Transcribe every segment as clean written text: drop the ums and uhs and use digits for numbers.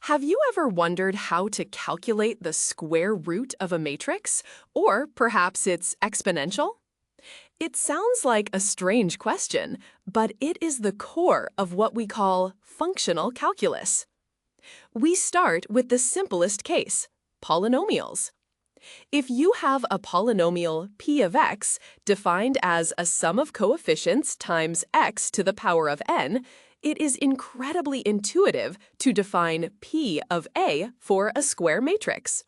Have you ever wondered how to calculate the square root of a matrix? Or perhaps it's exponential? It sounds like a strange question, but it is the core of what we call functional calculus. We start with the simplest case, polynomials. If you have a polynomial p of x defined as a sum of coefficients times x to the power of n, it is incredibly intuitive to define p of a for a square matrix.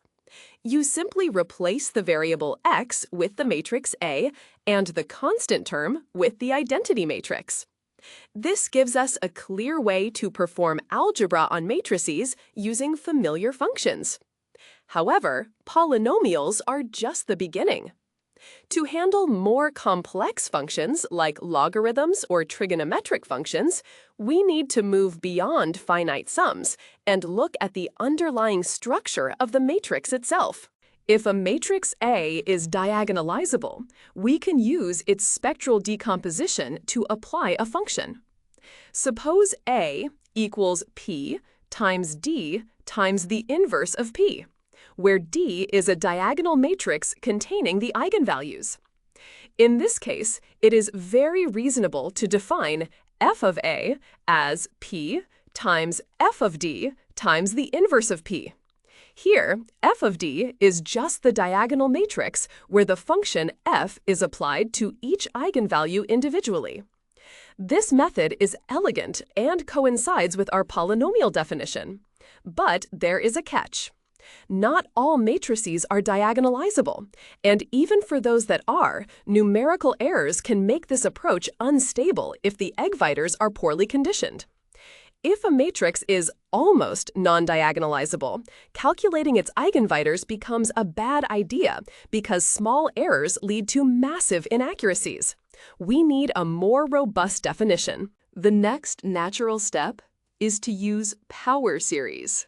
You simply replace the variable x with the matrix A and the constant term with the identity matrix. This gives us a clear way to perform algebra on matrices using familiar functions. However, polynomials are just the beginning. To handle more complex functions like logarithms or trigonometric functions, we need to move beyond finite sums and look at the underlying structure of the matrix itself. If a matrix A is diagonalizable, we can use its spectral decomposition to apply a function. Suppose A equals P times D times the inverse of P, where D is a diagonal matrix containing the eigenvalues. In this case, it is very reasonable to define f of A as P times f of D times the inverse of P. Here, f of D is just the diagonal matrix where the function f is applied to each eigenvalue individually. This method is elegant and coincides with our polynomial definition. But there is a catch. Not all matrices are diagonalizable, and even for those that are, numerical errors can make this approach unstable if the eigenvectors are poorly conditioned. If a matrix is almost non-diagonalizable, calculating its eigenvectors becomes a bad idea because small errors lead to massive inaccuracies. We need a more robust definition. The next natural step is to use power series.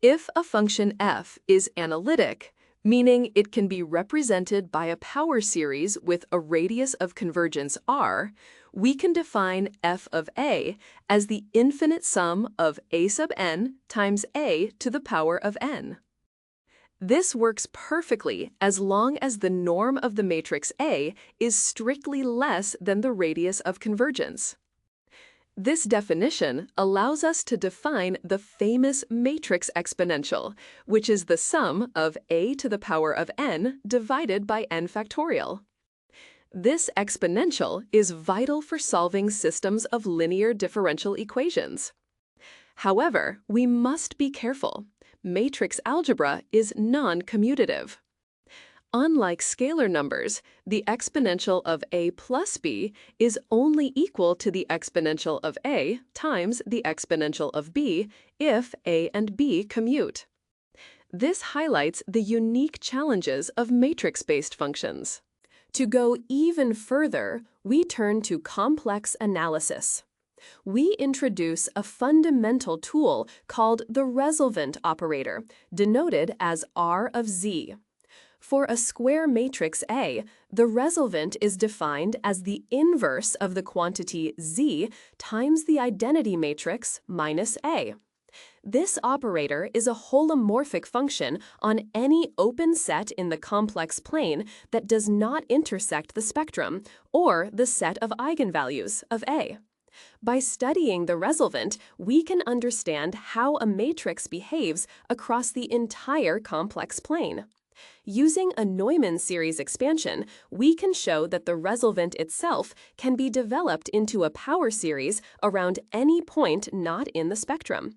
If a function f is analytic, meaning it can be represented by a power series with a radius of convergence r, we can define f of a as the infinite sum of a sub n times a to the power of n. This works perfectly as long as the norm of the matrix A is strictly less than the radius of convergence. This definition allows us to define the famous matrix exponential, which is the sum of a to the power of n divided by n factorial. This exponential is vital for solving systems of linear differential equations. However, we must be careful. Matrix algebra is non-commutative. Unlike scalar numbers, the exponential of a plus b is only equal to the exponential of a times the exponential of b if a and b commute. This highlights the unique challenges of matrix-based functions. To go even further, we turn to complex analysis. We introduce a fundamental tool called the Resolvent operator, denoted as R of z. For a square matrix A, the resolvent is defined as the inverse of the quantity z times the identity matrix minus A. This operator is a holomorphic function on any open set in the complex plane that does not intersect the spectrum or the set of eigenvalues of A. By studying the resolvent, we can understand how a matrix behaves across the entire complex plane. Using a Neumann series expansion, we can show that the resolvent itself can be developed into a power series around any point not in the spectrum.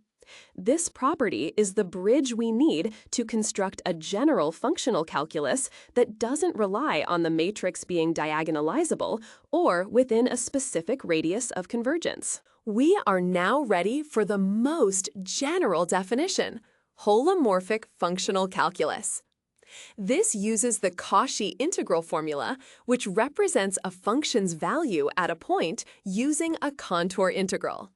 This property is the bridge we need to construct a general functional calculus that doesn't rely on the matrix being diagonalizable or within a specific radius of convergence. We are now ready for the most general definition, holomorphic functional calculus. This uses the Cauchy integral formula, which represents a function's value at a point using a contour integral.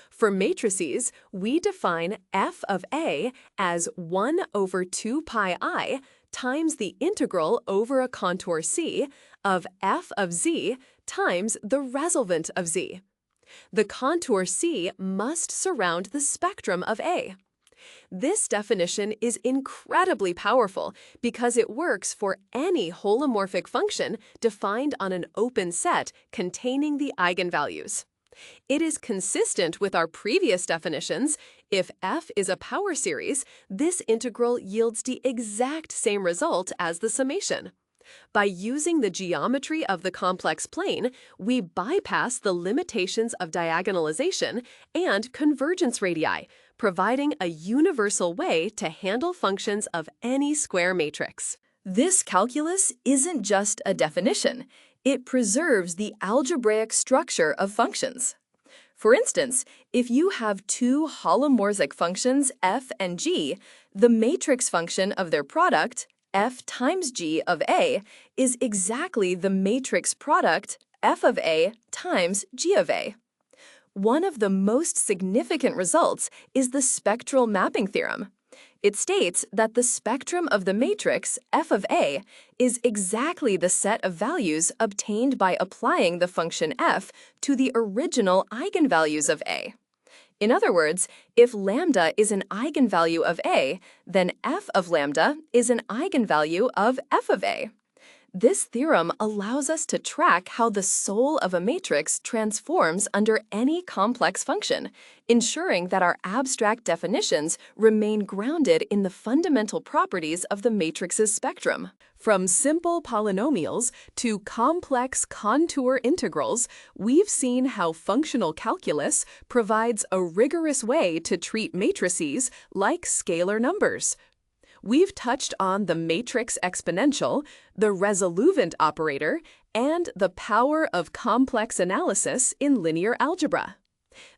For matrices, we define f of a as 1 over 2 pi I times the integral over a contour c of f of z times the resolvent of z. The contour c must surround the spectrum of A. This definition is incredibly powerful because it works for any holomorphic function defined on an open set containing the eigenvalues. It is consistent with our previous definitions. If f is a power series, this integral yields the exact same result as the summation. By using the geometry of the complex plane, we bypass the limitations of diagonalization and convergence radii, providing a universal way to handle functions of any square matrix. This calculus isn't just a definition. It preserves the algebraic structure of functions. For instance, if you have two holomorphic functions f and g, the matrix function of their product, f times g of a, is exactly the matrix product f of a times g of a. One of the most significant results is the spectral mapping theorem. It states that the spectrum of the matrix f of a is exactly the set of values obtained by applying the function f to the original eigenvalues of a. In other words, if lambda is an eigenvalue of a, then f of lambda is an eigenvalue of f of a. This theorem allows us to track how the soul of a matrix transforms under any complex function, ensuring that our abstract definitions remain grounded in the fundamental properties of the matrix's spectrum. From simple polynomials to complex contour integrals, we've seen how functional calculus provides a rigorous way to treat matrices like scalar numbers. We've touched on the matrix exponential, the Resolvent operator, and the power of complex analysis in linear algebra.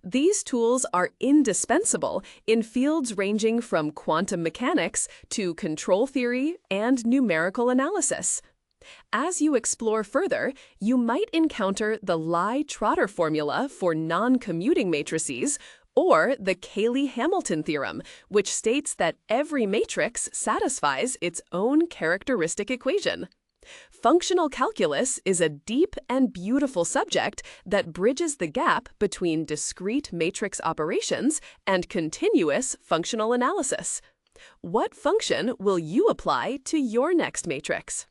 These tools are indispensable in fields ranging from quantum mechanics to control theory and numerical analysis. As you explore further, you might encounter the Lie-Trotter formula for non-commuting matrices, or the Cayley-Hamilton theorem, which states that every matrix satisfies its own characteristic equation. Functional calculus is a deep and beautiful subject that bridges the gap between discrete matrix operations and continuous functional analysis. What function will you apply to your next matrix?